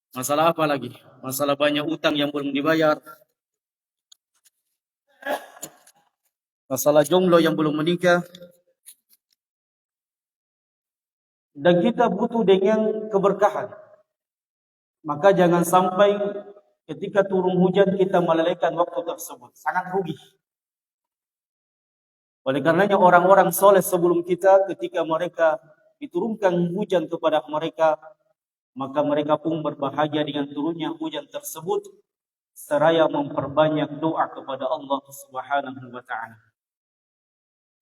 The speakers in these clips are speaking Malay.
Masalah apa lagi? Masalah banyak utang yang belum dibayar. Masalah jomblo yang belum menikah. Dan kita butuh dengan keberkahan. Maka jangan sampai ketika turun hujan kita melalaikan waktu tersebut. Sangat rugi. Oleh karenanya orang-orang soleh sebelum kita ketika mereka diturunkan hujan kepada mereka, maka mereka pun berbahagia dengan turunnya hujan tersebut seraya memperbanyak doa kepada Allah Subhanahu wa taala.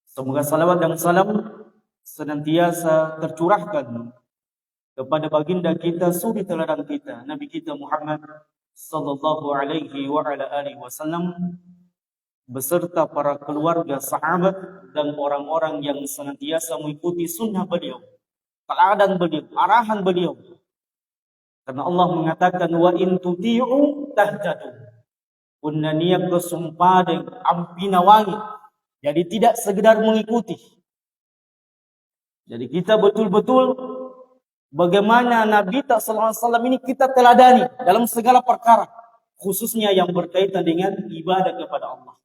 Semoga salawat dan salam senantiasa tercurahkan kepada baginda kita, suri teladan kita, Nabi kita Muhammad sallallahu alaihi wa ala alihi wasallam beserta para keluarga, sahabat dan orang-orang yang senantiasa mengikuti sunnah beliau, teladan beliau, arahan beliau. Karena Allah mengatakan wa in tuti'u tahtadu. Punna niat kesumpah dan ampina wangi. Jadi tidak sekedar mengikuti. Jadi kita betul-betul bagaimana Nabi sallallahu alaihi wasallam ini kita teladani dalam segala perkara, khususnya yang berkaitan dengan ibadah kepada Allah.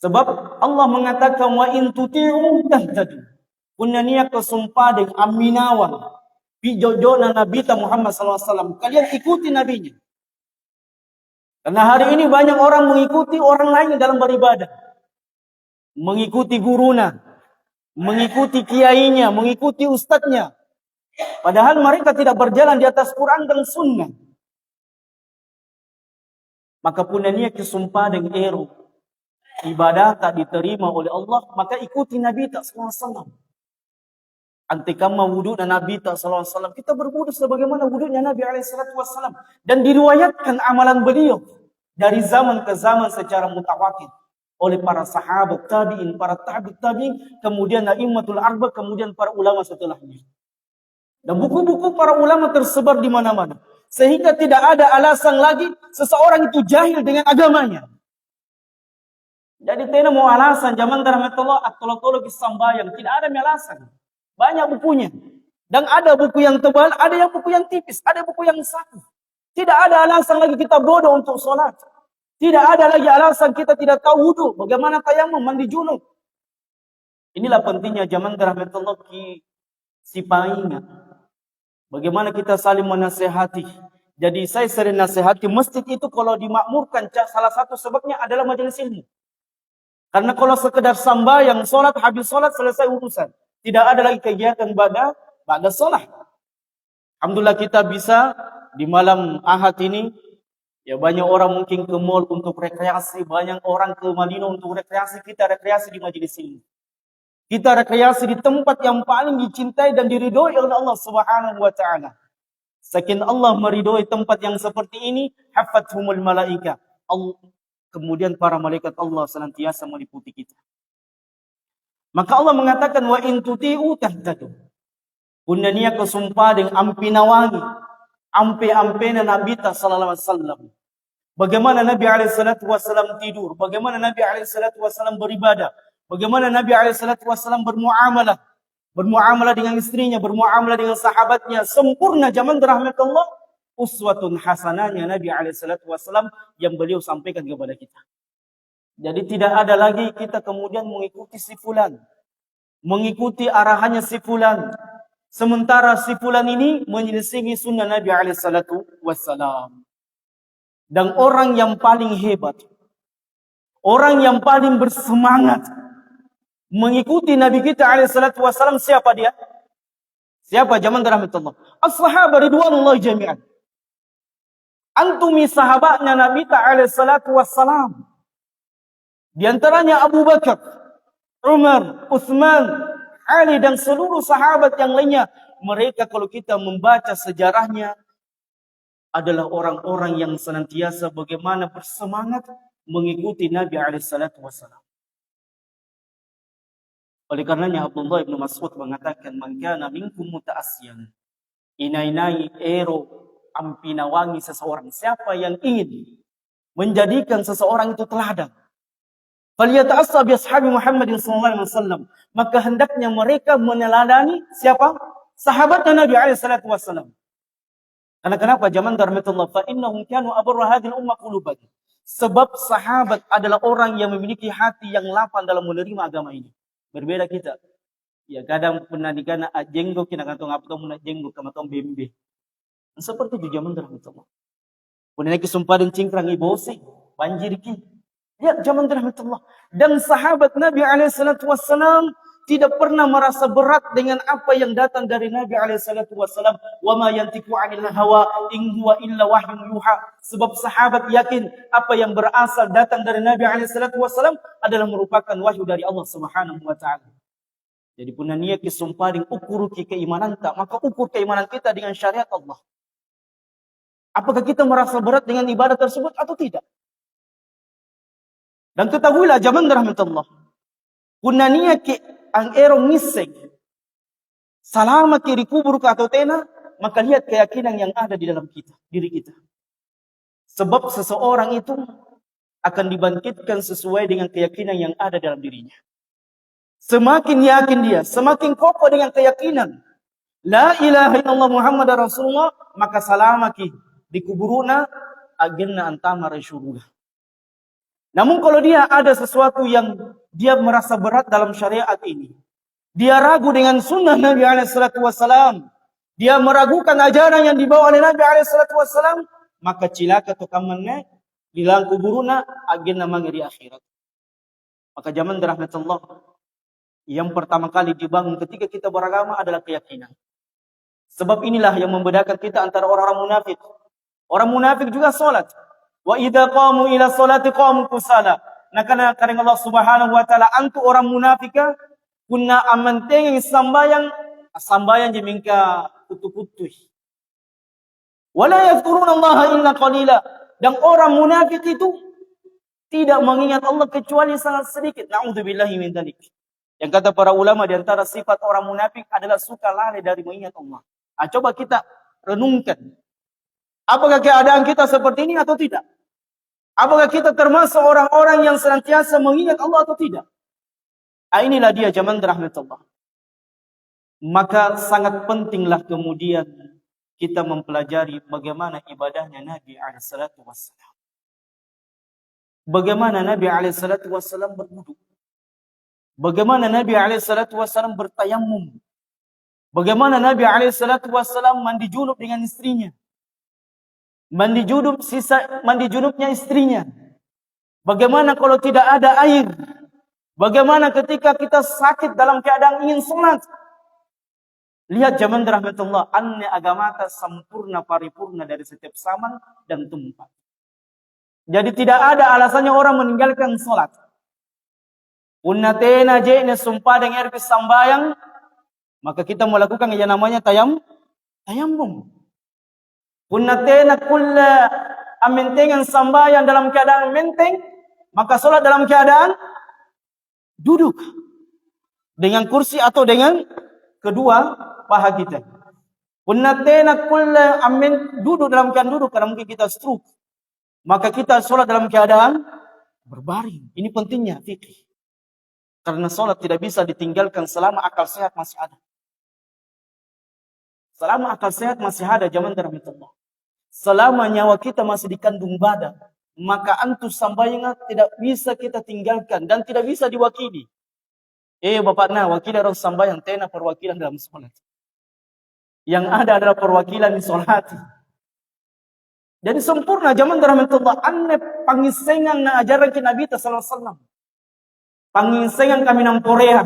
Sebab Allah mengatakan wa in tuti'u tahtadu. Punna niat kesumpah dan aminawan. Bijojona Nabi Muhammad SAW. Kalian ikuti nabinya. Karena hari ini banyak orang mengikuti orang lain dalam beribadah. Mengikuti gurunya. Mengikuti kiainya. Mengikuti ustadznya. Padahal mereka tidak berjalan di atas Quran dan sunnah. Maka punya niat kesumpah dan ero. Ibadah tak diterima oleh Allah. Maka ikuti Nabi SAW. Antikama wudhu dan Nabi SAW. Kita berwudhu sebagaimana wudhunya Nabi SAW. Dan diriwayatkan amalan beliau. Dari zaman ke zaman secara mutawatir. Oleh para sahabat, tabi'in, para tabi'in. Kemudian A'immatul Arba, kemudian para ulama setelahnya. Dan buku-buku para ulama tersebar di mana-mana. Sehingga tidak ada alasan lagi seseorang itu jahil dengan agamanya. Jadi tidak mau alasan. Zaman rahmatullah, at-tolotologi sambayang. Tidak ada alasan. Banyak bukunya. Dan ada buku yang tebal, ada yang buku yang tipis, ada buku yang satu. Tidak ada alasan lagi kita bodoh untuk sholat. Tidak ada lagi alasan kita tidak tahu wudu. Bagaimana tayamum, mandi junub. Inilah pentingnya zaman rahmatullah si paingat. Bagaimana kita saling menasehati. Jadi saya sering nasihati masjid itu kalau dimakmurkan, salah satu sebabnya adalah majelis ilmu. Karena kalau sekedar sambayang, sholat, habis sholat, selesai urusan. Tidak ada lagi kegiatan ba'da sholat. Alhamdulillah kita bisa di malam Ahad ini. Ya banyak orang mungkin ke mall untuk rekreasi. Banyak orang ke Madinah untuk rekreasi. Kita rekreasi di majelis ilmu. Kita rekreasi di tempat yang paling dicintai dan diridhoi oleh Allah Subhanahu wa taala. Saking Allah meridhoi tempat yang seperti ini, hafathumul malaika. Kemudian para malaikat Allah senantiasa meliputi kita. Maka Allah mengatakan wa in tuti'u tahtadu. Punna niat kesumpah dengan ampinawangi. Ampe-ampena Nabi sallallahu alaihi wasallam. Bagaimana Nabi alaihi salatu wasallam tidur, bagaimana Nabi alaihi salatu wasallam beribadah, bagaimana Nabi alaihi salatu wasallam bermuamalah. Bermuamalah dengan istrinya, bermuamalah dengan sahabatnya, sempurna zaman rahmat Allah. Uswatun hasanahnya Nabi alaihi salatu wasallam yang beliau sampaikan kepada kita. Jadi tidak ada lagi kita kemudian mengikuti si fulan. Mengikuti arahannya si fulan. Sementara si fulan ini menyelisihi sunnah Nabi SAW. Dan orang yang paling hebat. Orang yang paling bersemangat. Mengikuti Nabi kita SAW. Siapa dia? Siapa? Zaman rahmatullah. As-sahabah ridwanullah jami'an. Antumi sahabatnya Nabi SAW. Di antaranya Abu Bakar, Umar, Uthman, Ali dan seluruh sahabat yang lainnya. Mereka kalau kita membaca sejarahnya adalah orang-orang yang senantiasa bagaimana bersemangat mengikuti Nabi SAW. Oleh karenanya Abdullah bin Mas'ud mengatakan, "Man kana minkum muta'assiyan." Inai-nai ero ampinawangi seseorang. Siapa yang ingin menjadikan seseorang itu teladan. Falyata'assa bi ashabi Muhammadin sallallahu alaihi wasallam. Maka hendaknya mereka meneladani siapa? Sahabatnya Nabi alaihi salatu wasallam. Karena kenapa? Zaman rahmatullah fa innahum kanu abarra hadhil ummah quluban. Sebab sahabat adalah orang yang memiliki hati yang lapang dalam menerima agama ini. Berbeda kita. Ya kadang pernah dikana jenggo kina kantong apa tong muna jenggo kama tong bembe. Seperti di zaman rahmatullah. Punya kesempatan cingkrang ibosi, banjir ki. Ya zaman rahmatullah. Dan sahabat Nabi alaihissalatu wassalam tidak pernah merasa berat dengan apa yang datang dari Nabi alaihissalatu wassalam. Wa ma yantiqu 'anil hawa in huwa illa wahyun yuha. Sebab sahabat yakin apa yang berasal datang dari Nabi alaihissalatu wassalam adalah merupakan wahyu dari Allah Subhanahu wa taala. Jadi punya niat kesumparing ukur keimanan tak, maka ukur keimanan kita dengan syariat Allah. Apakah kita merasa berat dengan ibadah tersebut atau tidak? Dan ketahuilah zaman rahmatullah. Punya niat ang erong ngiseng selama kiri kubur ke atau tena, maka lihat keyakinan yang ada di dalam kita, diri kita. Sebab seseorang itu akan dibangkitkan sesuai dengan keyakinan yang ada dalam dirinya. Semakin yakin dia, semakin kokoh dengan keyakinan la ilaha illallah Muhammad Rasulullah, maka salamaki di kuburuna agenna antama rasyurullah. Namun kalau dia ada sesuatu yang dia merasa berat dalam syariat ini, dia ragu dengan sunnah Nabi SAW, dia meragukan ajaran yang dibawa oleh Nabi SAW, maka cilaka tu kamannya bilang kuburuna agen namanya di akhirat. Maka zaman rahmatullah, yang pertama kali dibangun ketika kita beragama adalah keyakinan. Sebab inilah yang membedakan kita antara orang-orang munafik. Orang munafik juga salat. Wa idza qamu ila salati qamu kusala. Nah karena Allah Subhanahu wa taala antu orang munafika kunna amanteng sambayang jemingka kutu-kutu. Wala yadhkuruna Allah illa qalila. Dan orang munafik itu tidak mengingat Allah kecuali sangat sedikit. Na'udzubillahi min dzalik. Yang kata para ulama di antara sifat orang munafik adalah suka lalai dari mengingat Allah. Nah, coba kita renungkan. Apakah keadaan kita seperti ini atau tidak? Apakah kita termasuk orang-orang yang senantiasa mengingat Allah atau tidak? Inilah dia zaman rahmatullah. Maka sangat pentinglah kemudian kita mempelajari bagaimana ibadahnya Nabi alaihissalatu wassalam. Bagaimana Nabi alaihissalatu wassalam berwudu. Bagaimana Nabi alaihissalatu wassalam bertayamum. Bagaimana Nabi alaihissalatu wassalam mandi junub dengan istrinya. Mandi junubnya istrinya. Bagaimana kalau tidak ada air? Bagaimana ketika kita sakit dalam keadaan ingin sholat? Lihat zaman rahmatullah, anne agamata sempurna paripurna dari setiap zaman dan tempat. Jadi tidak ada alasannya orang meninggalkan sholat. Unnatena jene sumpah dengan erpis sambayang, maka kita melakukan yang namanya tayamum. Punnatena kulla amentengan sambayan dalam keadaan menteng, maka sholat dalam keadaan duduk. Dengan kursi atau dengan kedua paha kita. Punnatena kulla duduk dalam keadaan duduk, karena mungkin kita stroke. Maka kita sholat dalam keadaan berbaring. Ini pentingnya fikih. Karena sholat tidak bisa ditinggalkan selama akal sehat masih ada. Selama akal sehat masih ada zaman rahmatullah. Selama nyawa kita masih dikandung badan, maka antus sambayang tidak bisa kita tinggalkan dan tidak bisa diwakili. Bapak wakil orang sambayang tena perwakilan dalam sholat. Yang ada adalah perwakilan di sholat. Jadi sempurna zaman rahmatullah. Anne pangisengan na ajaran ki Nabi sallallahu alaihi wasallam. Pangisengan kami nang Korea.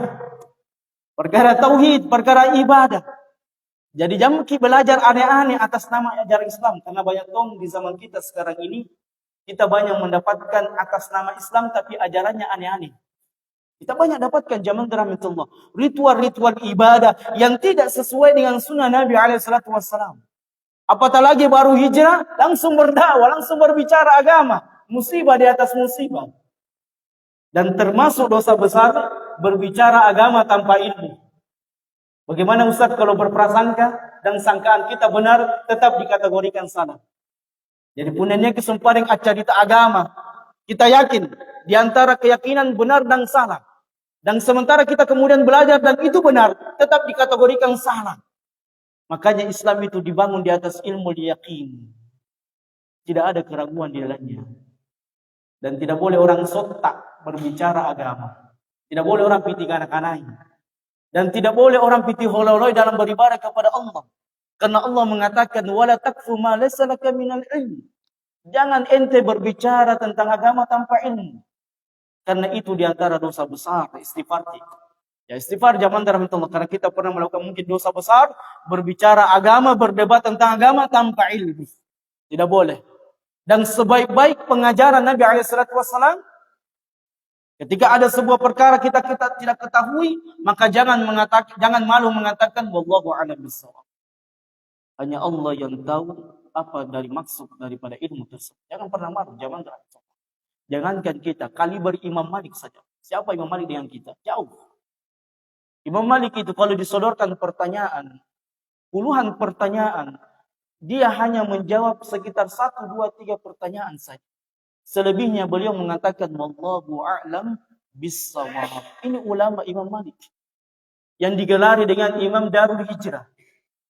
Perkara tauhid, perkara ibadah. Jadi jangan kita belajar aneh-aneh atas nama ajaran Islam. Karena banyak dong di zaman kita sekarang ini, kita banyak mendapatkan atas nama Islam tapi ajarannya aneh-aneh. Kita banyak dapatkan zaman rahmatullah. Ritual-ritual ibadah yang tidak sesuai dengan sunnah Nabi SAW. Apatah lagi baru hijrah, langsung berdakwah, langsung berbicara agama. Musibah di atas musibah. Dan termasuk dosa besar, berbicara agama tanpa ilmu. Bagaimana Ustaz kalau berprasangka dan sangkaan kita benar tetap dikategorikan salah. Jadi punennya kesempatan acarita agama. Kita yakin di antara keyakinan benar dan salah. Dan sementara kita kemudian belajar dan itu benar tetap dikategorikan salah. Makanya Islam itu dibangun di atas ilmu yakin. Tidak ada keraguan di dalamnya. Dan tidak boleh orang sotak berbicara agama. Tidak boleh orang piti kanak-kanai. Dan tidak boleh orang piti hololoi dalam beribadah kepada Allah. Karena Allah mengatakan, wala takfu ma laysa laka minal ilm. Jangan ente berbicara tentang agama tanpa ilmu. Karena itu diantara dosa besar, istighfar. Ya istighfar zaman rahmatullah. Karena kita pernah melakukan mungkin dosa besar, berbicara agama, berdebat tentang agama tanpa ilmu. Tidak boleh. Dan sebaik-baik pengajaran Nabi SAW, ketika ada sebuah perkara kita tidak ketahui, maka jangan malu mengatakan wallahu a'lam bishawab. Hanya Allah yang tahu apa dari maksud daripada ilmu tersebut. Jangan pernah malu, jangan terasa. Jangankan kita, kaliber Imam Malik saja. Siapa Imam Malik dengan kita? Jauh. Imam Malik itu kalau disodorkan pertanyaan, puluhan pertanyaan, dia hanya menjawab sekitar 1, 2, 3 pertanyaan saja. Selebihnya beliau mengatakan wallahu a'lam bissawab. Ini ulama Imam Malik yang digelari dengan Imam Darul Hijrah.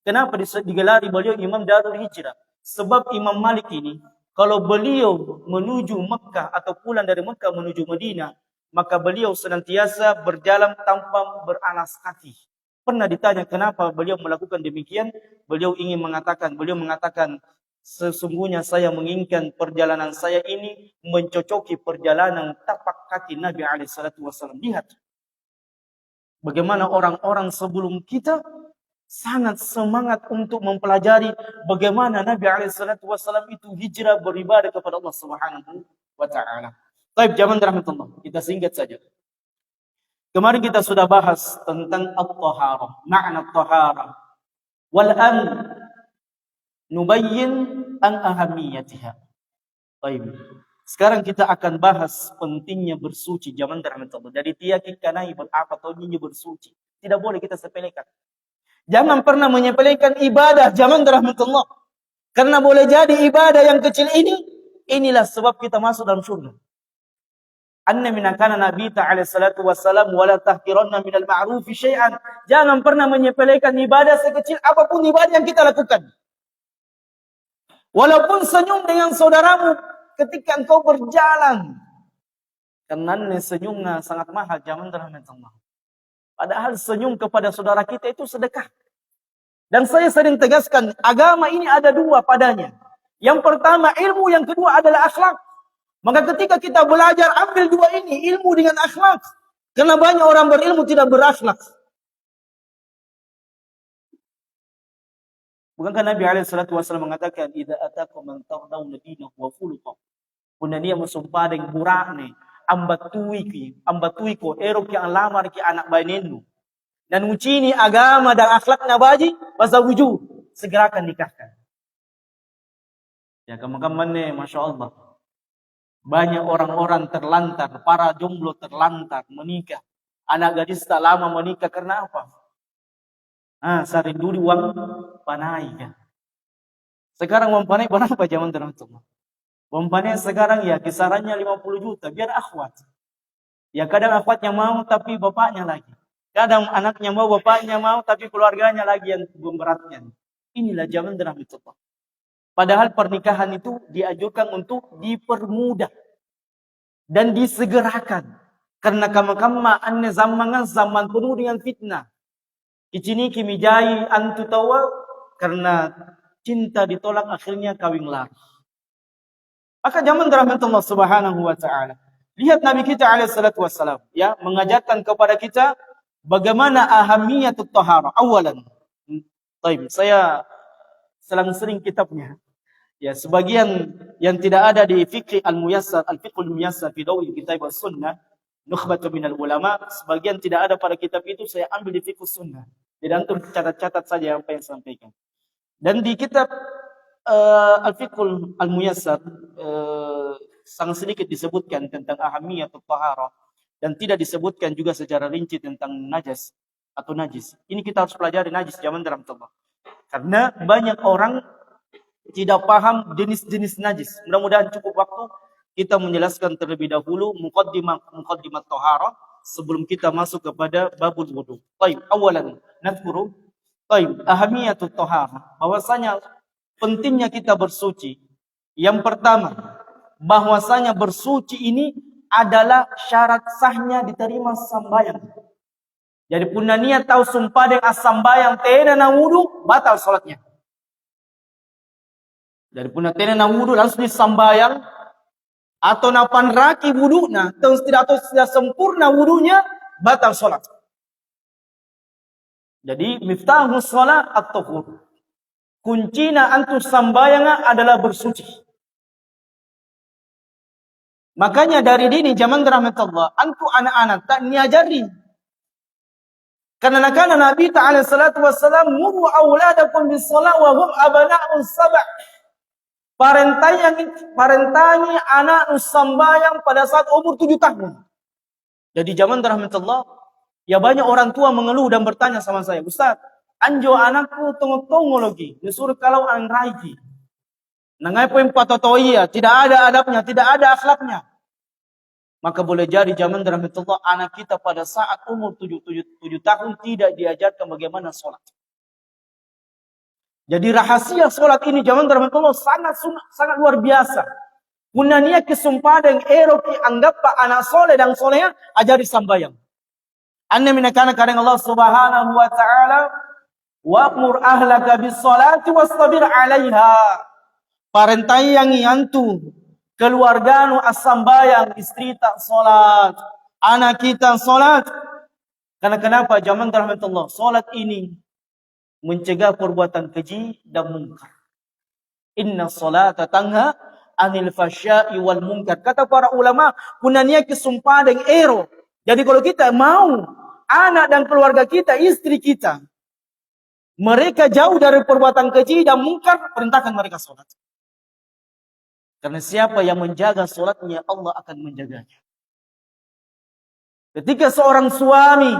Kenapa digelari beliau Imam Darul Hijrah? Sebab Imam Malik ini kalau beliau menuju Mekah atau pulang dari Mekah menuju Madinah, maka beliau senantiasa berjalan tanpa beralas kaki. Pernah ditanya kenapa beliau melakukan demikian? Beliau mengatakan, sesungguhnya saya menginginkan perjalanan saya ini mencocoki perjalanan tapak kaki Nabi SAW. Lihat bagaimana orang-orang sebelum kita sangat semangat untuk mempelajari bagaimana Nabi SAW itu hijrah beribadah kepada Allah Subhanahu wa Ta'ala. Baik, jangan rahmatullah, kita singkat saja. Kemarin kita sudah bahas tentang at-taharah, makna at-taharah. Wal an nubayyin an ahamiyatiha. Baik. Sekarang kita akan bahas pentingnya bersuci zaman rahmatullah. Dari tiakik kanai berapa tahunnya bersuci. Tidak boleh kita sepelekan. Jangan pernah menyepelekan ibadah zaman rahmatullah. Karena boleh jadi ibadah yang kecil inilah sebab kita masuk dalam surga. Anna minakana Nabi ta'ala salatu wassalam wala tahkiranna minal ma'rufi syai'an. Jangan pernah menyepelekan ibadah sekecil apapun ibadah yang kita lakukan. Walaupun senyum dengan saudaramu ketika engkau berjalan. Karena senyumnya sangat mahal zaman rahmatullah. Padahal senyum kepada saudara kita itu sedekah. Dan saya sering tegaskan, agama ini ada 2 padanya. Yang pertama ilmu, yang kedua adalah akhlak. Maka ketika kita belajar, ambil 2 ini, ilmu dengan akhlak. Karena banyak orang berilmu tidak berakhlak. Bukankah Nabi SAW mengatakan, idza atakum man tardawna dinahu wa khuluquhu. Punania musumpah dengan burakne, ambatuiko, erok yang lamar ki anak bainenu. Dan ucini agama dan akhlaknya baji, wazawiju, segerakan nikahkan. Ya kamu-kamu Masya Allah. Banyak orang-orang terlantar, para jomblo terlantar, menikah. Anak gadis tak lama menikah karena apa? Sari dulu uang panai kan. Sekarang uang panai berapa zaman tertentu? Uang panai sekarang ya kisarannya 50 juta, biar akhwat. Ya kadang akhwatnya mau tapi bapaknya lagi. Kadang anaknya mau, bapaknya mau tapi keluarganya lagi yang beratnya. Inilah zaman tertentu. Padahal pernikahan itu dianjurkan untuk dipermudah dan disegerakan. Karena kama-kama anne zaman penuh dengan fitnah. Kicini kimijai antu tawa karena cinta ditolak akhirnya kawin lari. Maka zaman rahmatullah subhanahu wa ta'ala. Lihat Nabi kita alaihissalatu wassalam ya mengajarkan kepada kita bagaimana ahamiyatut taharah. Awalan. Baik, saya sering kitabnya. Ya, sebagian yang tidak ada di fikih al-muyassar, al-fiqhul muyassar fi dawi kitab as-sunnah, nukhbatu minal ulama, sebagian tidak ada pada kitab itu saya ambil di fiqh sunnah. Jadi antum catat-catat saja apa yang saya sampaikan. Dan di kitab al-fiqhul al-muyassar sangat sedikit disebutkan tentang ahamiyatut taharah dan tidak disebutkan juga secara rinci tentang najas atau najis. Ini kita harus pelajari najis zaman dalam Allah. Karena banyak orang tidak paham jenis-jenis najis. Mudah-mudahan cukup waktu kita menjelaskan terlebih dahulu muqaddimat taharah sebelum kita masuk kepada babul wudu. Baik, awalan nadhkuru Baik, ahamiyatut taharah, bahwasanya pentingnya kita bersuci. Yang pertama, bahwasanya bersuci ini adalah syarat sahnya diterima sambayang. Jadi punna niat tahu sumpah dengan sambayang tena na wudu, batal salatnya. Jadi punna tena na wudu langsung disambayang atau na panraki wudunya, atau tidak sempurna wudunya, batal salat. Jadi miftahus shalah at-tuhur. Kuncina antu sambayanga adalah bersuci. Makanya dari dini zaman rahmatullah, antu anak-anak tak niajari. Karena Nabi Ta'ala salatu wassalam muru auladakum bis shalah wa hum abana'un sab'. Parentangi anak sambayang pada saat umur 7 tahun. Jadi zaman rahmatullah, ya banyak orang tua mengeluh dan bertanya sama saya, Ustaz, anjo anakku tunggu lagi, disuruh kalau an raiki. Nangai poin patotoia, tidak ada adabnya, tidak ada akhlaknya. Maka boleh jadi zaman rahmatullah anak kita pada saat umur 7 tahun tidak diajarkan bagaimana sholat. Jadi rahasia sholat ini zaman rahmatullah sangat luar biasa. Punania kesumpah dan eroki anggap pak anak soleh dan solehnya ajari sambayang. Anna minakana kadang Allah subhanahu wa ta'ala wa'mur ahlaka bis salati wastabir 'alaiha. Parentai yang iantu keluarganu as-sambayang, istri tak salat, anak kita salat. Karena kenapa? Zaman rahmatullah, salat ini mencegah perbuatan keji dan munkar. Inna salata tanha anil fasya'i wal munkar. Kata para ulama, punanya kesumpah dengan ero. Jadi kalau kita mau anak dan keluarga kita, istri kita, mereka jauh dari perbuatan keji dan munkar, perintahkan mereka sholat. Karena siapa yang menjaga sholatnya, Allah akan menjaganya. Ketika seorang suami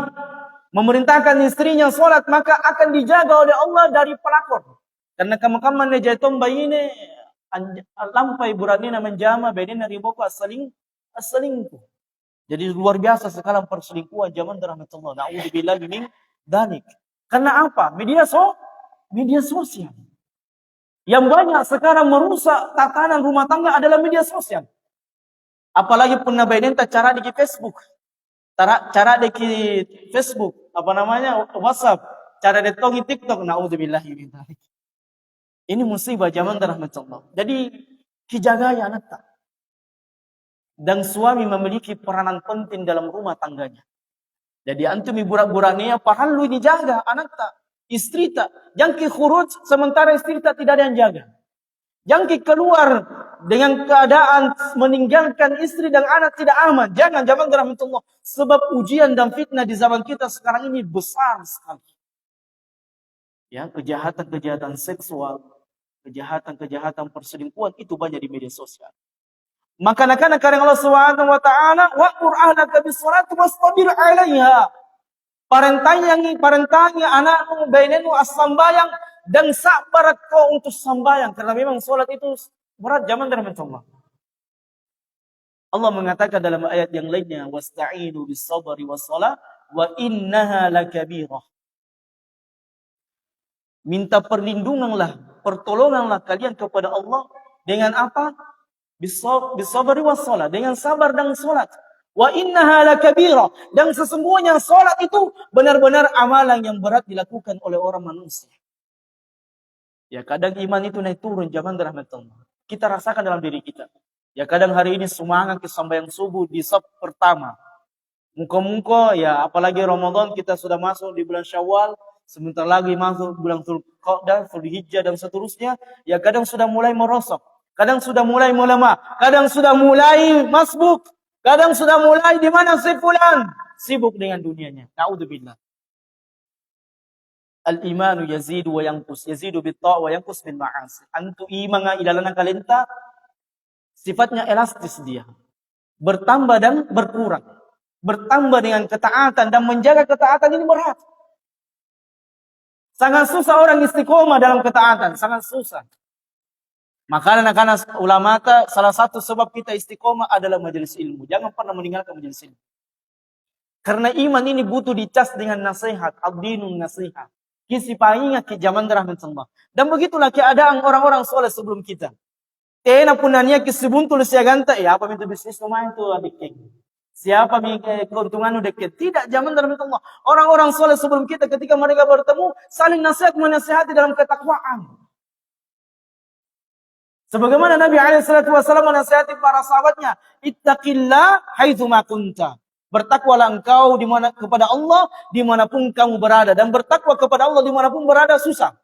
memerintahkan istrinya sholat, maka akan dijaga oleh Allah dari pelakor. Karena kamakaman jaitom bayine lampai buranina menjama bedina riboko as-selingkuh. Jadi luar biasa sekarang perselingkuhan zaman rahmatullah. Na'udzubillah min dzalik. Karena apa? Media sosial. Yang banyak sekarang merusak tatanan rumah tangga adalah media sosial. Apalagi punna bainin cara di Facebook. Cara di Facebook, WhatsApp, cara di TikTok, na'udzubillah min dzalik. Ini musibah zaman rahmatullah. Jadi dijaga ya anak tak. Dan suami memiliki peranan penting dalam rumah tangganya. Jadi antum burak-buraknya perlu dijaga anak tak, istri tak. Jangan khuruj sementara istri tak tidak ada yang jaga. Jangan keluar dengan keadaan meninggalkan istri dan anak tidak aman. Jangan zaman rahmatullah. Sebab ujian dan fitnah di zaman kita sekarang ini besar sekali. Ya, kejahatan-kejahatan seksual, kejahatan-kejahatan perselingkuhan itu banyak di media sosial. Maka kadang Allah Subhanahu wa taala wa'mur ahlaka bis salati wastabir 'alaiha. Parentangi anakmu bainenu as-sambayang dan sabar kau untuk sambayang karena memang salat itu berat zaman rahmatullah. Allah mengatakan dalam ayat yang lainnya wasta'inu bis sabri was shalah wa innaha lakabirah. Minta pertolonganlah kalian kepada Allah dengan apa? Bisabari was shalah, dengan sabar dan salat. Wa innaha lakabira, dan sesungguhnya salat itu benar-benar amalan yang berat dilakukan oleh orang manusia. Ya kadang iman itu naik turun zaman rahmatullah. Kita rasakan dalam diri kita. Ya kadang hari ini semangat ke sembahyang subuh di saf pertama. Muka-muka ya apalagi Ramadan kita sudah masuk di bulan Syawal, sebentar lagi masuk bulan Dzulqa'dah, Dzulhijjah dan seterusnya, ya kadang sudah mulai merosot. Kadang sudah mulai melemah, kadang sudah mulai masbuk, kadang sudah mulai di mana si fulan sibuk dengan dunianya. Na'udzubillah. Al-imanu yazidu wa yanqus, yazidu bit-ta' wa yanqus bil ma'asi. Antu iman nga ilalana kalenta sifatnya elastis dia. Bertambah dan berkurang. Bertambah dengan ketaatan dan menjaga ketaatan ini berat. Sangat susah orang istiqomah dalam ketaatan, sangat susah. Maka karena ulama salah satu sebab kita istiqomah adalah majelis ilmu. Jangan pernah meninggalkan majelis ilmu. Karena iman ini butuh dicas dengan nasihat, ad-dinun nasihat. Kisi paingat ki zaman rahmatullah. Dan begitulah keadaan orang-orang soleh sebelum kita. Tena punanya ki sebuntul siaganta, ya apa itu bisnis lumayan tuh adik. Siapa keuntungan deket? Tidak, zaman rahmatullah. Orang-orang soleh sebelum kita ketika mereka bertemu saling nasihat menasihati dalam ketakwaan. Sebagaimana Nabi SAW menasihati para sahabatnya, ittaqillah haitsu ma kunta. Bertakwalah engkau kepada Allah dimanapun kamu berada. Dan bertakwa kepada Allah dimanapun berada susah.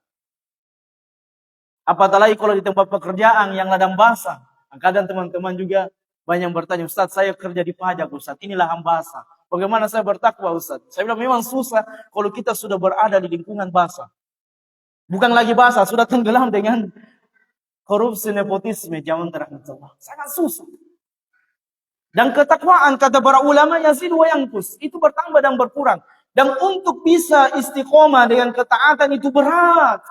Apatah lagi kalau di tempat pekerjaan yang ladang basah. Kadang teman-teman juga banyak bertanya, Ustaz saya kerja di pajak Ustaz, ini lahan basah. Bagaimana saya bertakwa Ustaz? Saya bilang memang susah kalau kita sudah berada di lingkungan basah. Bukan lagi basah, sudah tenggelam dengan korupsi, nepotisme, zaman rahmatullah. Sangat susah. Dan ketakwaan, kata para ulama, yazid wa yanqus. Itu bertambah dan berkurang. Dan untuk bisa istiqomah dengan ketaatan itu berat.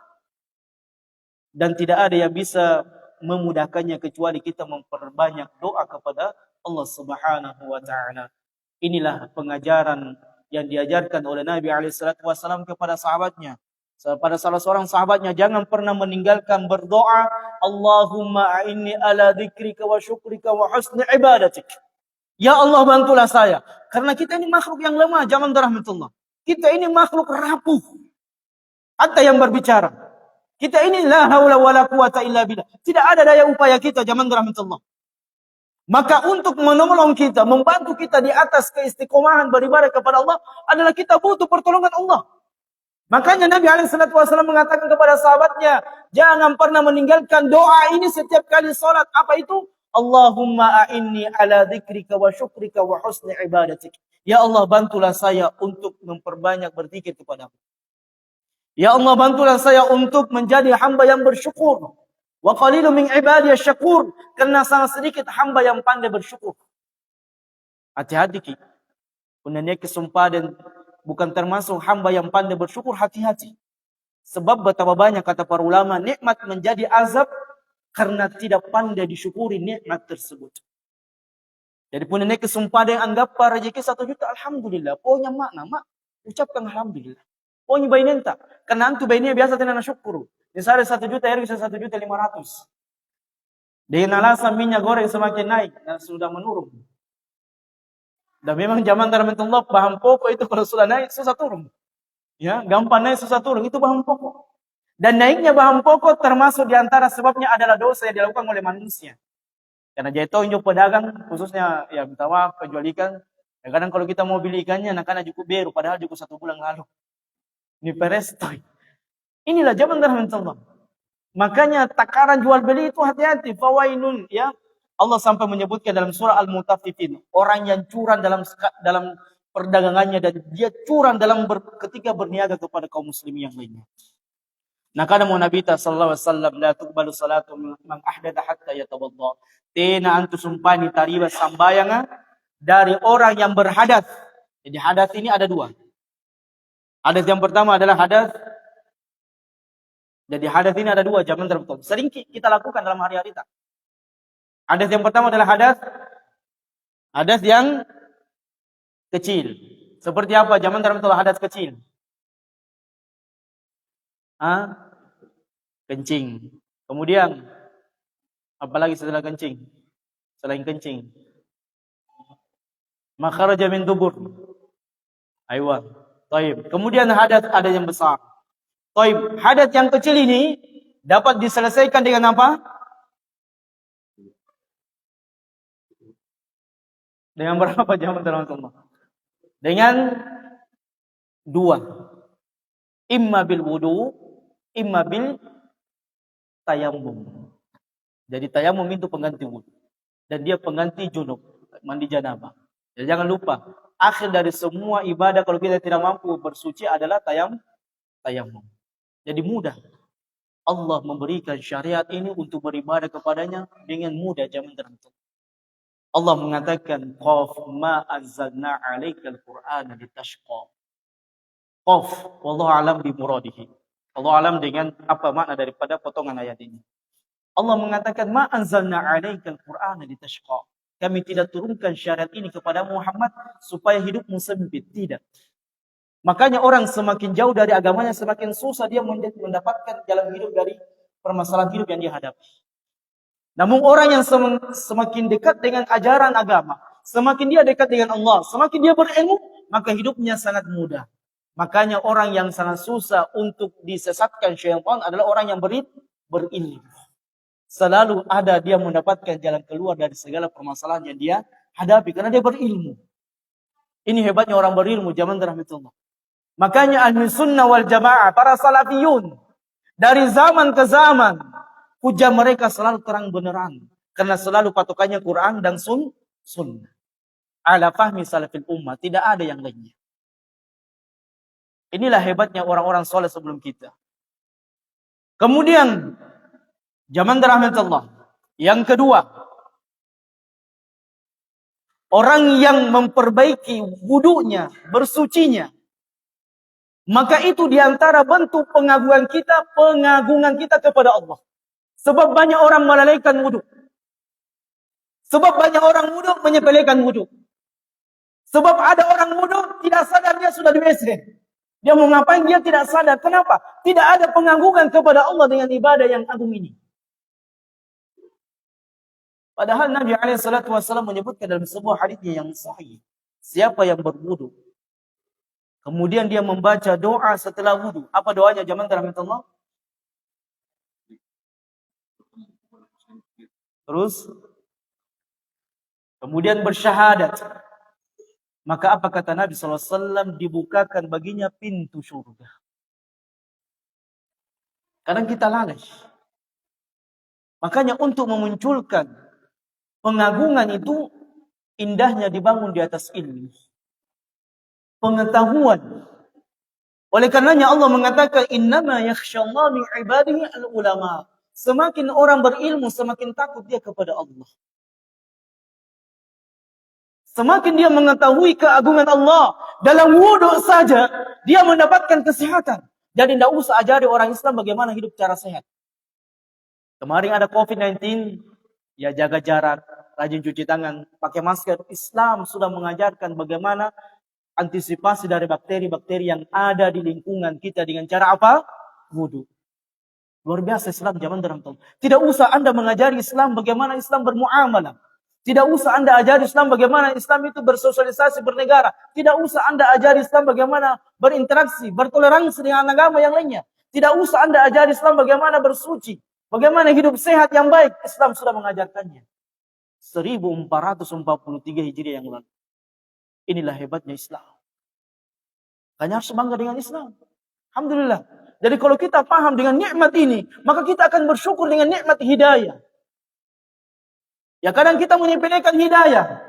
Dan tidak ada yang bisa memudahkannya kecuali kita memperbanyak doa kepada Allah Subhanahu wa taala. Inilah pengajaran yang diajarkan oleh Nabi SAW kepada sahabatnya. Pada salah seorang sahabatnya, jangan pernah meninggalkan berdoa, Allahumma a'inni ala dzikrika wa syukrika wa husni ibadatik. Ya Allah, bantulah saya. Karena kita ini makhluk yang lemah, zaman rahmatullah. Kita ini makhluk rapuh. Hatta yang berbicara. Kita ini la haula wala quwata illa billah. Tidak ada daya upaya kita, zaman rahmatullah. Maka untuk menolong kita, membantu kita di atas keistiqomahan beribadah kepada Allah adalah kita butuh pertolongan Allah. Makanya Nabi SAW mengatakan kepada sahabatnya, jangan pernah meninggalkan doa ini setiap kali salat. Apa itu? Allahumma a'inni ala dzikrika wa syukrika wa husni ibadatik. Ya Allah, bantulah saya untuk memperbanyak berzikir kepadamu. Ya Allah, bantulah saya untuk menjadi hamba yang bersyukur. Wa qalilu min ibadiyas syakur. Karena sangat sedikit hamba yang pandai bersyukur. Hati-hati ki. Punanya kesumpah dan bukan termasuk hamba yang pandai bersyukur, hati-hati. Sebab betapa banyak kata para ulama, nikmat menjadi azab karena tidak pandai disyukuri nikmat tersebut. Jadi punanya kesumpah yang anggap rezeki 1 juta, alhamdulillah. Pokoknya mak, ucapkan alhamdulillah. Pokoknya bayi nenta. Karena antu bayinya biasa tidak syukur. Misalnya 1 juta, harga 1.500.000. Dengan alasan minyak goreng semakin naik dan sudah menurun. Dan memang zaman rahmatullah bahan pokok itu kalau sudah naik susah turun. Ya, gampang naik susah turun, itu bahan pokok. Dan naiknya bahan pokok termasuk diantara sebabnya adalah dosa yang dilakukan oleh manusia. Karena jatuh injok pedagang, khususnya ya minta maaf penjual ikan. Ya, kadang kalau kita mau beli ikannya, nakana cukup beru, padahal cukup 1 bulan lalu. Ini perestoy. Inilah zaman rahmatullah. Makanya takaran jual beli itu hati-hati. Fawainun, ya. Allah sampai menyebutkan dalam surah Al-Mutaffifin, orang yang curang dalam perdagangannya dan dia curang ketika berniaga kepada kaum muslimin yang lainnya. Nah, kada mau Nabi sallallahu alaihi wasallam la tuqbalu salatu man ahdatha hatta yatawadda. Tena antu sumpani tariba sambayanga dari orang yang berhadas. Jadi hadas ini ada 2. Hadas yang pertama adalah hadas. Jadi hadas ini ada 2 zaman tertentu. Sering kita lakukan dalam hari-hari kita. Hadas yang pertama adalah hadas yang kecil. Seperti apa? Zaman tertentu hadas kecil. Kencing. Kemudian apalagi setelah kencing? Selain kencing. Makharaja min dubur. Aywa. Taib. Kemudian hadas ada yang besar. Taib. Hadas yang kecil ini dapat diselesaikan dengan apa? Dengan berapa jam teman-teman? Dengan 2. Imma bil wudu, imma bil tayammum. Jadi tayammum itu pengganti wudu. Dan dia pengganti junub, mandi janabah. Jadi jangan lupa, akhir dari semua ibadah kalau kita tidak mampu bersuci adalah tayammum. Jadi mudah. Allah memberikan syariat ini untuk beribadah kepadanya dengan mudah zaman tertentu. Allah mengatakan, Qaf ma anzalna 'alaikal Qur'ana litashqa. Qaf, wallahu alam bi muradihi. Allah alam dengan apa makna daripada potongan ayat ini. Allah mengatakan, ma anzalna 'alaikal Qur'ana litashqa. Kami tidak turunkan syariat ini kepada Muhammad supaya hidupmu sempit, tidak. Makanya orang semakin jauh dari agamanya, semakin susah dia mendapatkan jalan hidup dari permasalahan hidup yang dia hadapi. Namun orang yang semakin dekat dengan ajaran agama, semakin dia dekat dengan Allah, semakin dia berilmu, maka hidupnya sangat mudah. Makanya orang yang sangat susah untuk disesatkan syaitan adalah orang yang berilmu. Selalu ada dia mendapatkan jalan keluar dari segala permasalahan yang dia hadapi, karena dia berilmu. Ini hebatnya orang berilmu zaman rahmatullah. Makanya ahli sunnah wal jamaah, para salafiyun, dari zaman ke zaman, hujah mereka selalu terang beneran. Karena selalu patokannya Quran dan sunnah. Ala fahmi salafil ummah, tidak ada yang lainnya. Inilah hebatnya orang-orang soleh sebelum kita. Kemudian, zaman rahmatullah. Yang kedua, orang yang memperbaiki wudunya, bersucinya, maka itu diantara bentuk pengagungan kita kepada Allah. Sebab banyak orang melalaikan wudu. Sebab banyak orang wudu menyepelekan wudu. Sebab ada orang wudu tidak sadar dia sudah di WC. Dia mau ngapain dia tidak sadar. Kenapa? Tidak ada pengagungan kepada Allah dengan ibadah yang agung ini. Padahal Nabi SAW menyebutkan dalam sebuah hadisnya yang sahih. Siapa yang berwudu, kemudian dia membaca doa setelah wudu. Apa doanya zaman rahmatullah? Terus kemudian bersyahadat. Maka apa kata Nabi SAW? Dibukakan baginya pintu surga. Kadang kita lalai. Makanya untuk memunculkan pengagungan itu, indahnya dibangun di atas ilmu, pengetahuan. Oleh karenanya Allah mengatakan, innama yakhsyallaha min ibadihi al-ulama. Semakin orang berilmu, semakin takut dia kepada Allah. Semakin dia mengetahui keagungan Allah, dalam wudhu saja dia mendapatkan kesehatan. Jadi tidak usah ajari orang Islam bagaimana hidup cara sehat. Kemarin ada COVID-19, ya jaga jarak, rajin cuci tangan, pakai masker. Islam sudah mengajarkan bagaimana antisipasi dari bakteri-bakteri yang ada di lingkungan kita dengan cara apa? Wudhu. Luar biasa Islam zaman rahmatullah. Tidak usah Anda mengajari Islam bagaimana Islam bermuamalah. Tidak usah Anda ajari Islam bagaimana Islam itu bersosialisasi, bernegara. Tidak usah Anda ajari Islam bagaimana berinteraksi, bertoleransi dengan agama yang lainnya. Tidak usah Anda ajari Islam bagaimana bersuci, bagaimana hidup sehat yang baik. Islam sudah mengajarkannya. 1443 Hijriah yang lalu. Inilah hebatnya Islam. Hanya harus bangga dengan Islam. Alhamdulillah. Jadi kalau kita paham dengan nikmat ini, maka kita akan bersyukur dengan nikmat hidayah. Ya kadang kita menyepelekan hidayah.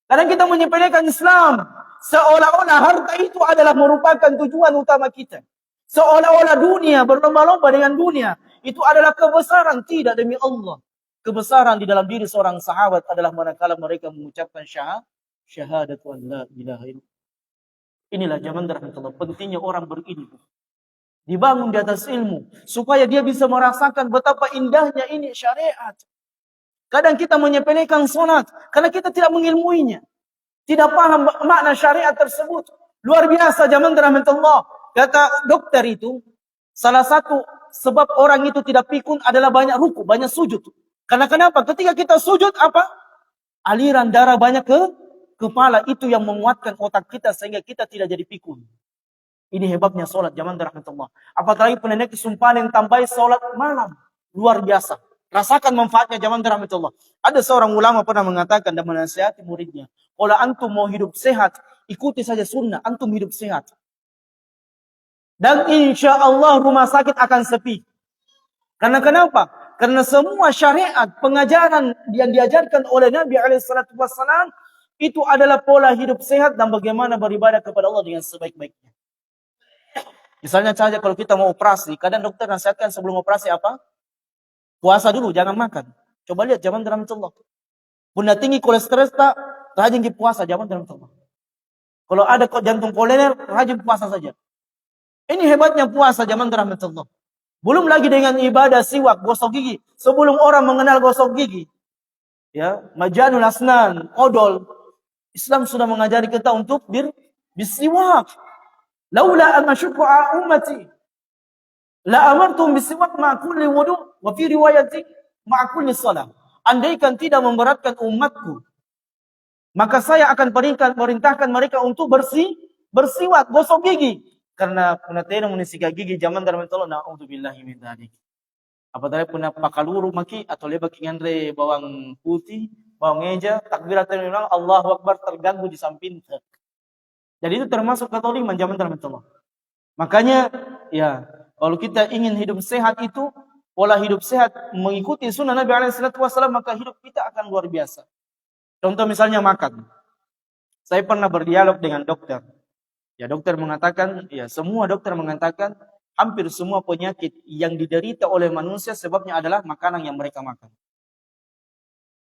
Kadang kita menyepelekan Islam. Seolah-olah harta itu adalah merupakan tujuan utama kita. Seolah-olah dunia, berlomba-lomba dengan dunia, itu adalah kebesaran. Tidak, demi Allah. Kebesaran di dalam diri seorang sahabat adalah manakala mereka mengucapkan syahadat wa la ilaha illallah. Inilah zaman rahmatullah. Pentingnya orang berilmu. Dibangun di atas ilmu. Supaya dia bisa merasakan betapa indahnya ini syariat. Kadang kita menyepelekan salat. Karena kita tidak mengilmuinya. Tidak paham makna syariat tersebut. Luar biasa zaman rahmatullah. Kata dokter itu. Salah satu sebab orang itu tidak pikun adalah banyak ruku, banyak sujud. Karena kenapa? Ketika kita sujud apa? Aliran darah banyak ke kepala. Itu yang menguatkan otak kita sehingga kita tidak jadi pikun. Ini hebatnya solat zaman rahmatullah. Apalagi penenek sumpah yang tambah solat malam. Luar biasa. Rasakan manfaatnya zaman rahmatullah. Ada seorang ulama pernah mengatakan dan menasihati muridnya. Kalau antum mau hidup sehat, ikuti saja sunnah. Antum hidup sehat. Dan insya Allah rumah sakit akan sepi. Karena kenapa? Karena semua syariat, pengajaran yang diajarkan oleh Nabi SAW, itu adalah pola hidup sehat dan bagaimana beribadah kepada Allah dengan sebaik-baiknya. Misalnya saja kalau kita mau operasi, kadang dokter nasihatkan sebelum operasi apa? Puasa dulu, jangan makan. Coba lihat zaman rahmatullah. Bunda tinggi kolesterol tak, rajin di puasa zaman rahmatullah. Kalau ada jantung koloner, rajin puasa saja. Ini hebatnya puasa zaman rahmatullah. Belum lagi dengan ibadah siwak, gosok gigi. Sebelum orang mengenal gosok gigi, ya, majanul asnan, odol, Islam sudah mengajari kita untuk bersiwak. Laula an asyqa ummati la amartum bisiwak ma'a kulli wudu wa fi riwayati ma'a kulli shalah. Andaikan tidak memberatkan umatku, maka saya akan perintahkan mereka untuk bersiwak, gosok gigi. Karena penatena menisikat gigi zaman dalam tolo na'udzubillahi min dzalik. Apatala puna pakaluru maki atau lebak ngandre bawang putih, bawang eja, takbiratul ihram, Allahu Akbar terganggu di samping. Jadi itu termasuk ketoliman zaman dalam tolo. Makanya ya, kalau kita ingin hidup sehat itu, pola hidup sehat mengikuti sunnah Nabi SAW, maka hidup kita akan luar biasa. Contoh misalnya makan. Saya pernah berdialog dengan dokter. Ya, dokter mengatakan, ya semua dokter mengatakan hampir semua penyakit yang diderita oleh manusia sebabnya adalah makanan yang mereka makan.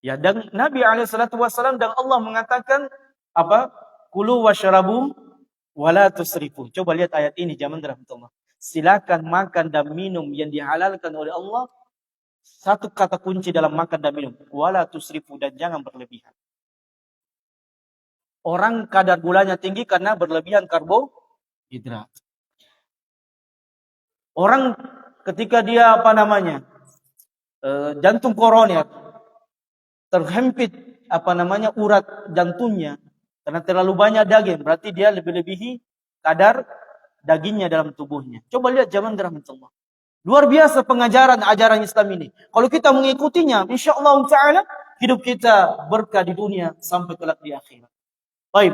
Ya, dan Nabi SAW dan Allah mengatakan apa? Kulu wasyarabu wala tusrifu. Coba lihat ayat ini zaman rahmatullah. Silakan makan dan minum yang dihalalkan oleh Allah. Satu kata kunci dalam makan dan minum, wala tusrifu, dan jangan berlebihan. Orang kadar gulanya tinggi karena berlebihan karbohidrat. Orang ketika dia jantung koroner terhempit urat jantungnya karena terlalu banyak daging, berarti dia lebih-lebihi kadar dagingnya dalam tubuhnya. Coba lihat zaman rahmatullah. Luar biasa pengajaran ajaran Islam ini. Kalau kita mengikutinya, insyaallah taala hidup kita berkah di dunia sampai kelak di akhirat. Baik.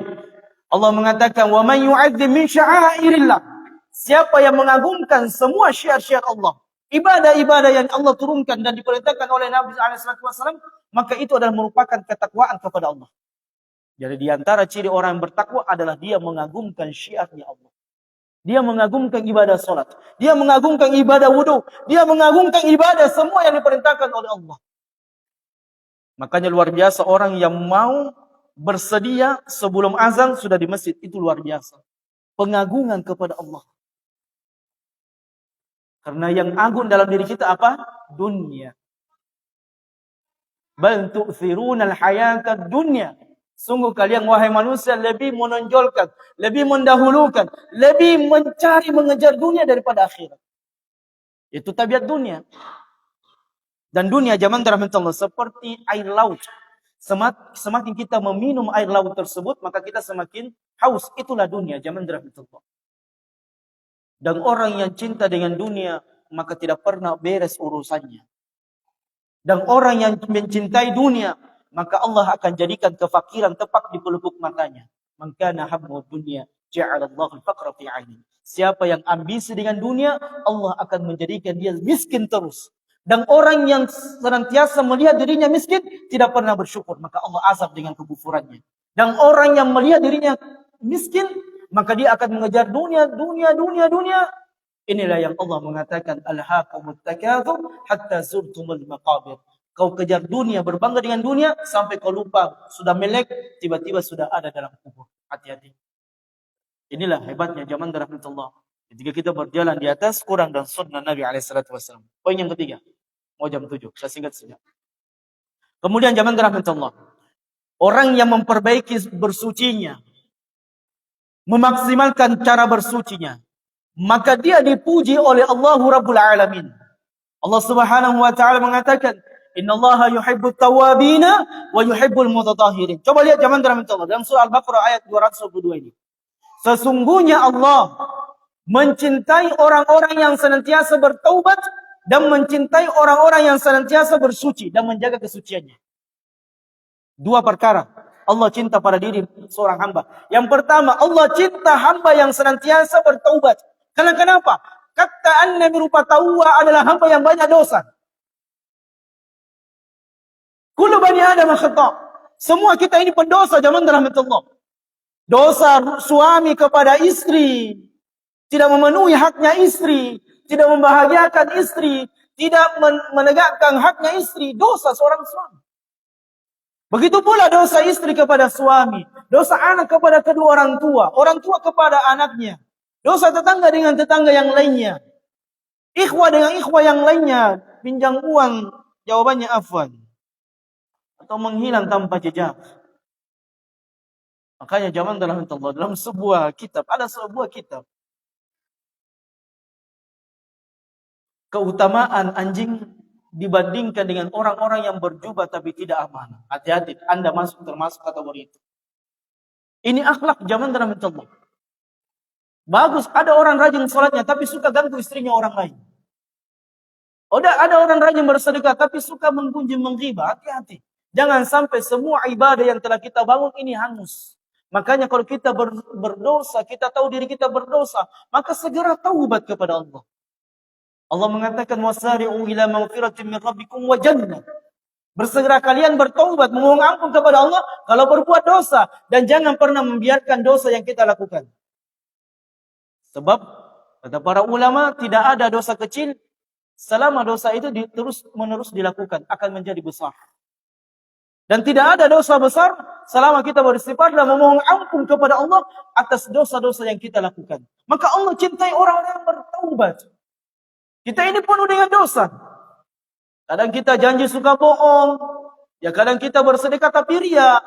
Allah mengatakan, "Wa man yu'azzim min sya'airillah." Siapa yang mengagungkan semua syiar-syiar Allah, ibadah-ibadah yang Allah turunkan dan diperintahkan oleh Nabi SAW, maka itu adalah merupakan ketakwaan kepada Allah. Jadi di antara ciri orang yang bertakwa adalah dia mengagungkan syiarnya Allah. Dia mengagungkan ibadah salat, dia mengagungkan ibadah wudu, dia mengagungkan ibadah semua yang diperintahkan oleh Allah. Makanya luar biasa orang yang mau bersedia sebelum azan sudah di masjid, itu luar biasa. Pengagungan kepada Allah. Karena yang agung dalam diri kita apa? Dunia. Bal tu'thiruna al-hayata dunya. Sungguh kalian wahai manusia lebih menonjolkan, lebih mendahulukan, lebih mencari mengejar dunia daripada akhirat. Itu tabiat dunia. Dan dunia zaman rahmatullah seperti air laut. Semakin kita meminum air laut tersebut, maka kita semakin haus. Itulah dunia zaman rahmatullah. Dan orang yang cinta dengan dunia, maka tidak pernah beres urusannya. Dan orang yang mencintai dunia, maka Allah akan jadikan kefakiran tepat di pelupuk matanya. Man kana hammu dunya ja'alallahu al-faqra fi 'aini. Siapa yang ambisi dengan dunia, Allah akan menjadikan dia miskin terus. Dan orang yang senantiasa melihat dirinya miskin, tidak pernah bersyukur, maka Allah azab dengan kekufurannya. Dan orang yang melihat dirinya miskin, maka dia akan mengejar dunia. Inilah yang Allah mengatakan, alhaakumut takatsur hatta zurtumul maqabir. Kau kejar dunia, berbangga dengan dunia, sampai kau lupa, sudah melek, tiba-tiba sudah ada dalam kubur. Hati-hati. Inilah hebatnya zaman rahmatullah. Ketika kita berjalan di atas Quran dan sunnah Nabi SAW. Poin yang ketiga. Mau jam 7, saya singkat saja. Kemudian zaman rahmatullah. Orang yang memperbaiki bersucinya, memaksimalkan cara bersucinya, maka dia dipuji oleh Allah Rabbul Alamin. Allah Subhanahu wa taala mengatakan, "Innallaha yuhibbut tawwabina wa yuhibbul mutatahhirin." Coba lihat zaman rahmatullah dalam surah Al-Baqarah ayat 222 ini. Sesungguhnya Allah mencintai orang-orang yang senantiasa bertaubat dan mencintai orang-orang yang senantiasa bersuci dan menjaga kesuciannya. Dua perkara. Allah cinta pada diri seorang hamba. Yang pertama, Allah cinta hamba yang senantiasa bertaubat. Karena kenapa? Kata Nabi rupa tawwa adalah hamba yang banyak dosa. Kullu bani Adam khata'. Semua kita ini pendosa zaman rahmatullah. Dosa suami kepada istri, tidak memenuhi haknya istri, tidak membahagiakan istri, tidak menegakkan haknya istri, dosa seorang suami. Begitu pula dosa istri kepada suami, dosa anak kepada kedua orang tua kepada anaknya, dosa tetangga dengan tetangga yang lainnya, ikhwah dengan ikhwah yang lainnya, pinjam uang, jawabannya afwan, atau menghilang tanpa jejak. Makanya zaman dalam sebuah kitab, ada sebuah kitab, keutamaan anjing dibandingkan dengan orang-orang yang berjubah tapi tidak amanah. Hati-hati, Anda termasuk kategori itu. Ini akhlak zaman dalam Allah. Bagus, ada orang rajin sholatnya tapi suka ganggu istrinya orang lain. Ada orang rajin bersedekah tapi suka menggunjing, menghibah. Hati-hati. Jangan sampai semua ibadah yang telah kita bangun ini hangus. Makanya kalau kita berdosa, kita tahu diri kita berdosa, maka segera taubat kepada Allah. Allah mengatakan wasari'u ila maghfiratin min rabbikum wa jannah. Bersegera kalian bertaubat, memohon ampun kepada Allah kalau berbuat dosa, dan jangan pernah membiarkan dosa yang kita lakukan. Sebab kata para ulama, tidak ada dosa kecil selama dosa itu terus-menerus dilakukan akan menjadi besar. Dan tidak ada dosa besar selama kita beristighfar dan memohon ampun kepada Allah atas dosa-dosa yang kita lakukan. Maka Allah cintai orang-orang yang bertaubat. Kita ini penuh dengan dosa. Kadang kita janji suka bohong. Ya kadang kita bersedekah tapi ria.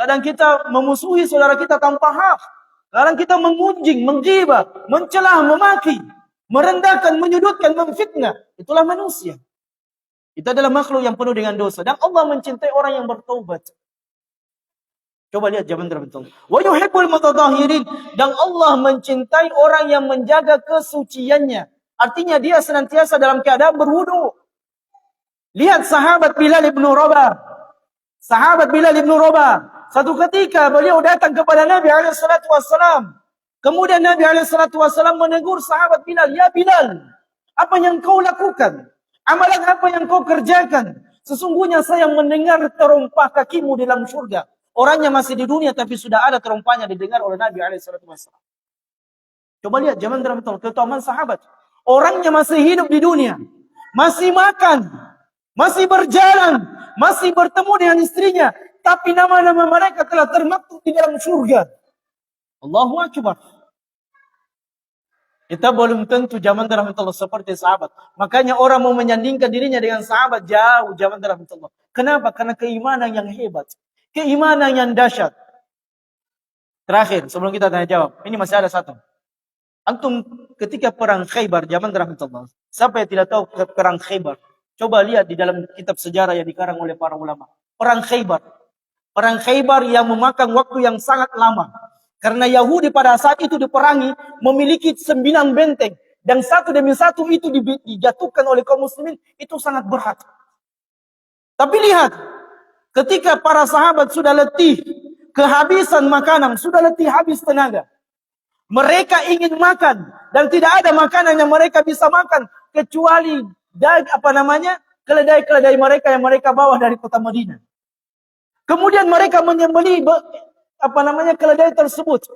Kadang kita memusuhi saudara kita tanpa hak. Kadang kita mengunjing, menggibah, mencela, memaki, merendahkan, menyudutkan, memfitnah. Itulah manusia. Itu adalah makhluk yang penuh dengan dosa. Dan Allah mencintai orang yang bertaubat. Coba lihat zaman terbentuk. Wa yuhibbul mutatahhirin. Dan Allah mencintai orang yang menjaga kesuciannya. Artinya dia senantiasa dalam keadaan berwudu. Lihat sahabat Bilal ibn Rabah. Sahabat Bilal ibn Rabah. Satu ketika beliau datang kepada Nabi SAW. Kemudian Nabi SAW menegur sahabat Bilal. Ya Bilal, apa yang kau lakukan? Amalan apa yang kau kerjakan? Sesungguhnya saya mendengar terompah kakimu di dalam surga. Orangnya masih di dunia tapi sudah ada terompahnya didengar oleh Nabi SAW. Coba lihat zaman dalam keutamaan sahabat. Orangnya masih hidup di dunia. Masih makan. Masih berjalan. Masih bertemu dengan istrinya. Tapi nama-nama mereka telah termaktub di dalam surga. Allahu Akbar. Kita belum tentu zaman dalam Allah seperti sahabat. Makanya orang mau menyandingkan dirinya dengan sahabat jauh zaman dalam Allah. Kenapa? Karena keimanan yang hebat. Keimanan yang dahsyat. Terakhir, sebelum kita tanya jawab. Ini masih ada satu. Antum ketika perang Khaybar zaman dalam Allah. Siapa yang tidak tahu perang Khaybar? Coba lihat di dalam kitab sejarah yang dikarang oleh para ulama. Perang Khaybar. Perang Khaybar yang memakan waktu yang sangat lama. Karena Yahudi pada saat itu diperangi memiliki 9 benteng. Dan satu demi satu itu dijatuhkan oleh kaum muslimin. Itu sangat berat. Tapi lihat. Ketika para sahabat sudah letih. Kehabisan makanan. Sudah letih habis tenaga. Mereka ingin makan. Dan tidak ada makanan yang mereka bisa makan. Kecuali keledai-keledai mereka yang mereka bawa dari kota Madinah. Kemudian mereka menyembelih keledai tersebut.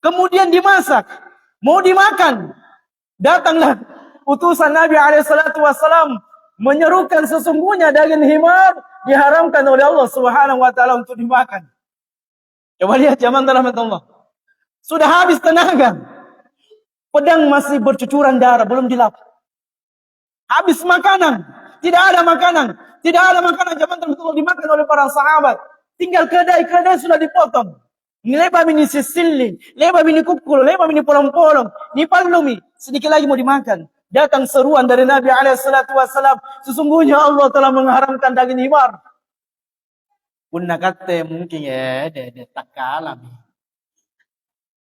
Kemudian dimasak. Mau dimakan. Datanglah utusan Nabi SAW menyerukan sesungguhnya daging himar diharamkan oleh Allah Subhanahu wa taala untuk dimakan. Coba lihat zaman dalam Allah. Sudah habis tenaga. Pedang masih bercucuran darah, belum dilap. Habis makanan. Tidak ada makanan. Tidak ada makanan zaman dalam Allah dimakan oleh para sahabat. Tinggal keledai sudah dipotong. Leba mini sisilin, leba mini kukul, leba mini polong-polong, ni palumi. Sedikit lagi mau dimakan. Datang seruan dari Nabi SAW. Sesungguhnya Allah telah mengharamkan daging himar. Punna kata mungkin tak kalah.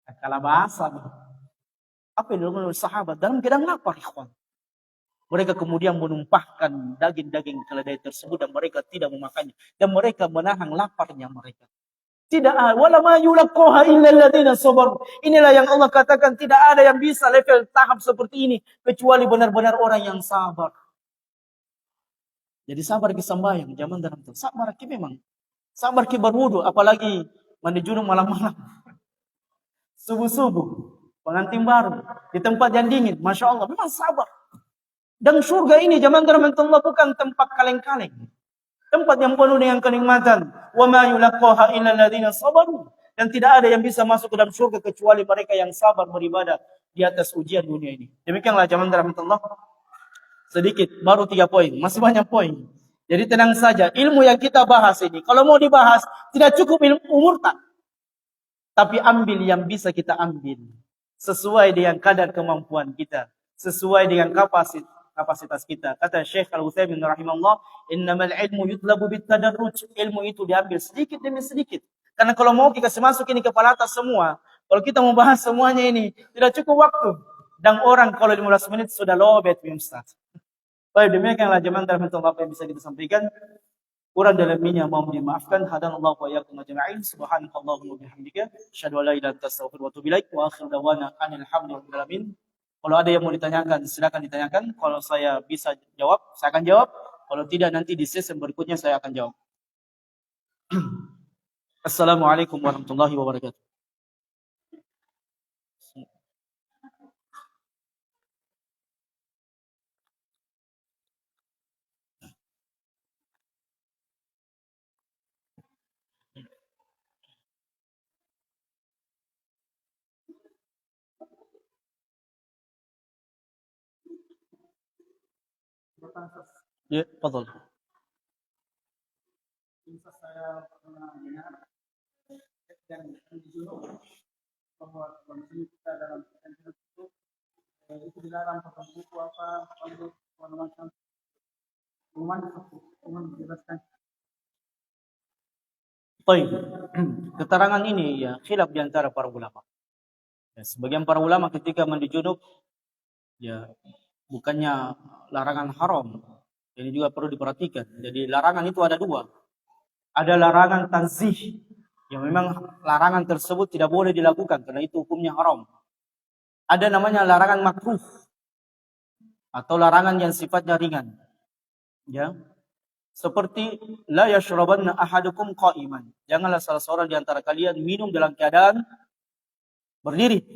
Tak kalah bahasa. Apa yang dilakukan oleh sahabat? Dalam keadaan lapar, ikhwan. Mereka kemudian menumpahkan daging-daging keledai tersebut dan mereka tidak memakannya. Dan mereka menahan laparnya mereka. Tidak ada. Wala ma yulaqaha illa alladziina sabaru. Inilah yang Allah katakan tidak ada yang bisa level tahap seperti ini kecuali benar-benar orang yang sabar. Jadi sabar ke sembahyang zaman dalam itu. Sabar ke memang. Sabar ke berwudu apalagi mandi junub malam-malam. Subuh-subuh pengantin baru di tempat yang dingin. Masya Allah memang sabar. Dan surga ini zaman dalam Allah bukan tempat kaleng-kaleng. Tempat yang penuh dengan kenikmatan. Wa ma yulaqaha illa alladziina sabaru. Dan tidak ada yang bisa masuk ke dalam surga kecuali mereka yang sabar beribadah di atas ujian dunia ini. Demikianlah zaman dalam Allah. Sedikit, baru 3 poin. Masih banyak poin. Jadi tenang saja. Ilmu yang kita bahas ini, kalau mau dibahas, tidak cukup ilmu umur tak. Tapi ambil yang bisa kita ambil. Sesuai dengan kadar kemampuan kita. Sesuai dengan kapasitas kita. Kata Syekh Al-Utsaimin rahimahullah, innamal ilmu yutlabu bitadarruj. Ilmu itu diambil sedikit demi sedikit. Karena kalau mau kita masuk ini kepala atas semua, kalau kita mau bahas semuanya ini, tidak cukup waktu. Dan orang kalau 15 menit sudah lobet, Ustaz. Baik, demikianlah jemaah rahmatullah apa yang bisa kita sampaikan. Kurang dalam ini mohon dimaafkan. Hadanallahu wa iyyakum ajma'in. Subhanakallahumma wa bihamdika asyhadu an la ilaha illa anta astaghfiruka wa atubu ilaik. Wa akhiru da'wana anil hamdulillahi alamin. Kalau ada yang mau ditanyakan, silakan ditanyakan. Kalau saya bisa jawab, saya akan jawab. Kalau tidak, nanti di sesi berikutnya saya akan jawab. Assalamualaikum warahmatullahi wabarakatuh. Ya, fadhal. Saya pernah dengar dan disuruh bahwa kita dalam itu dilarang pakai buku apa untuk macam menjelaskan. Baik, keterangan ini ya khilaf di antara para ulama. Ya, sebagian para ulama ketika mandi junub ya bukannya larangan haram. Ini juga perlu diperhatikan. Jadi larangan itu ada dua. Ada larangan tanzih yang memang larangan tersebut tidak boleh dilakukan karena itu hukumnya haram. Ada namanya larangan makruh atau larangan yang sifatnya ringan. Ya. Seperti la yashrabanna ahadukum qa'iman. Janganlah salah seorang di antara kalian minum dalam keadaan berdiri.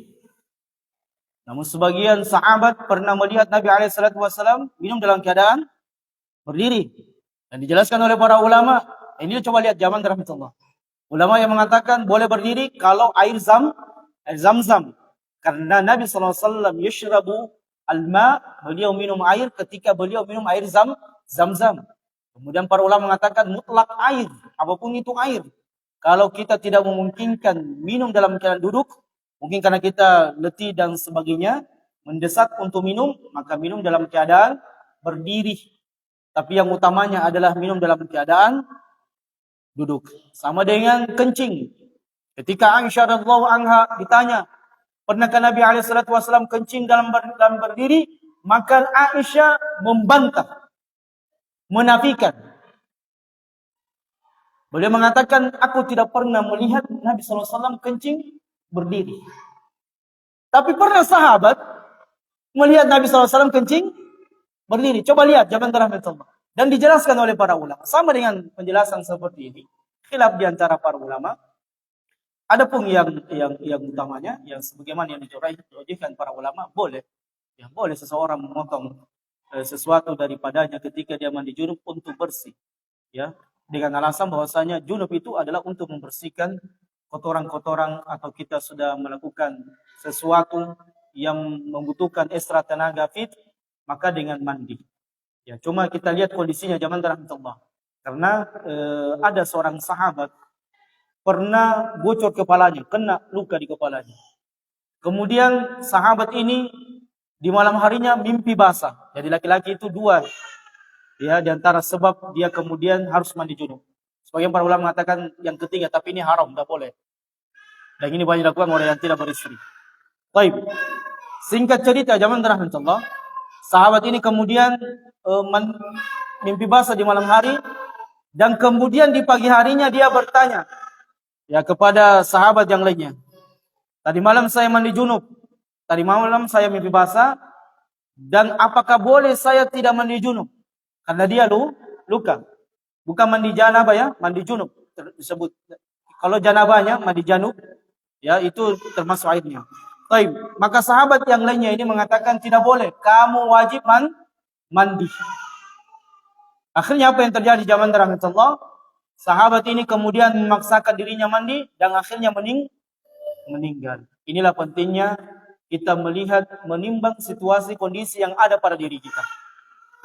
Namun sebagian sahabat pernah melihat Nabi SAW minum dalam keadaan berdiri. Dan dijelaskan oleh para ulama, ini coba lihat zaman rahmatullah. Ulama yang mengatakan boleh berdiri kalau air zam-zam. Karena Nabi SAW yashrabu al-ma, beliau minum air ketika beliau minum air zam-zam. Kemudian para ulama mengatakan mutlak air, apapun itu air. Kalau kita tidak memungkinkan minum dalam keadaan duduk, mungkin karena kita letih dan sebagainya, mendesak untuk minum, maka minum dalam keadaan berdiri. Tapi yang utamanya adalah minum dalam keadaan duduk. Sama dengan kencing. Ketika Aisyah radhiyallahu anha ditanya, pernahkah Nabi SAW kencing dalam berdiri? Maka Aisyah membantah, menafikan. Beliau mengatakan, aku tidak pernah melihat Nabi SAW kencing berdiri. Tapi pernah sahabat melihat Nabi SAW kencing berdiri. Coba lihat zaman rahmatullah. Dan dijelaskan oleh para ulama. Sama dengan penjelasan seperti ini. Khilaf di antara para ulama. Adapun yang utamanya, yang sebagaimana yang dirajihkan para ulama, boleh. Ya, boleh seseorang memotong sesuatu daripadanya ketika dia mandi junub untuk bersih. Ya, dengan alasan bahwasanya junub itu adalah untuk membersihkan kotoran-kotoran atau kita sudah melakukan sesuatu yang membutuhkan ekstra tenaga fit, maka dengan mandi. Ya, cuma kita lihat kondisinya zaman rahmatullah. Karena ada seorang sahabat pernah bocor kepalanya, kena luka di kepalanya. Kemudian sahabat ini di malam harinya mimpi basah. Jadi laki-laki itu dua. Ya, di antara sebab dia kemudian harus mandi junub. Sebagian para ulama mengatakan yang ketiga, tapi ini haram, tidak boleh. Dan ini banyak dilakukan oleh yang tidak beristri. Baik. Singkat cerita zaman rahmatullah, sahabat ini kemudian mimpi basah di malam hari dan kemudian di pagi harinya dia bertanya ya kepada sahabat yang lainnya. Tadi malam saya mandi junub. Tadi malam saya mimpi basah dan apakah boleh saya tidak mandi junub? Karena dia luka. Bukan mandi janabah ya, mandi junub disebut. Kalau janabahnya mandi janub ya itu termasuk airnya. Baik, maka sahabat yang lainnya ini mengatakan tidak boleh, kamu wajib mandi. Akhirnya apa yang terjadi zaman rahmatullah? Sahabat ini kemudian memaksakan dirinya mandi dan akhirnya meninggal. Inilah pentingnya kita melihat, menimbang situasi kondisi yang ada pada diri kita.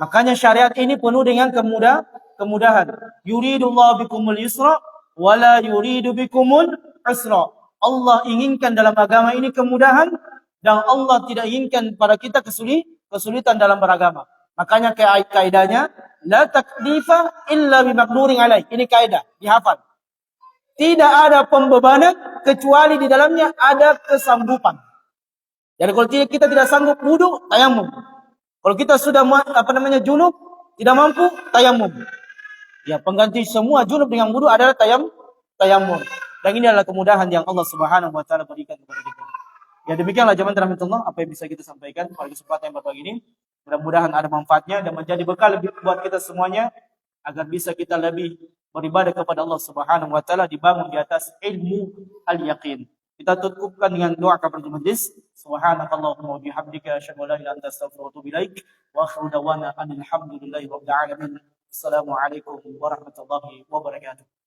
Makanya syariat ini penuh dengan kemudahan. Yuridullahu bikumul yusra wala yuridu bikumul usra. Allah inginkan dalam agama ini kemudahan dan Allah tidak inginkan pada kita kesulitan dalam beragama. Makanya kaidahnya la taklifa illa bimaqdurin alaih. Ini kaidah, dihafal. Tidak ada pembebanan kecuali di dalamnya ada kesanggupan. Jadi kalau kita tidak sanggup wudu, tayamum. Kalau kita sudah junub, tidak mampu, tayamum. Ya, pengganti semua junub dengan wudu adalah tayamum. Dan ini adalah kemudahan yang Allah Subhanahu wa taala berikan kepada kita. Ya, demikianlah jemaah rahmatullah apa yang bisa kita sampaikan pada kesempatan yang berbagi ini. Mudah-mudahan ada manfaatnya dan menjadi bekal buat kita semuanya agar bisa kita lebih beribadah kepada Allah Subhanahu wa taala dibangun di atas ilmu al-yaqin. Kita tutupkan dengan doa kafaratul majlis. Subhanakallahumma wa bihamdika asyhadu an la ilaha illa anta astaghfiruka wa atubu ilaik. Wa akhiru da'wana alhamdulillahi rabbil alamin. Assalamualaikum warahmatullahi wabarakatuh.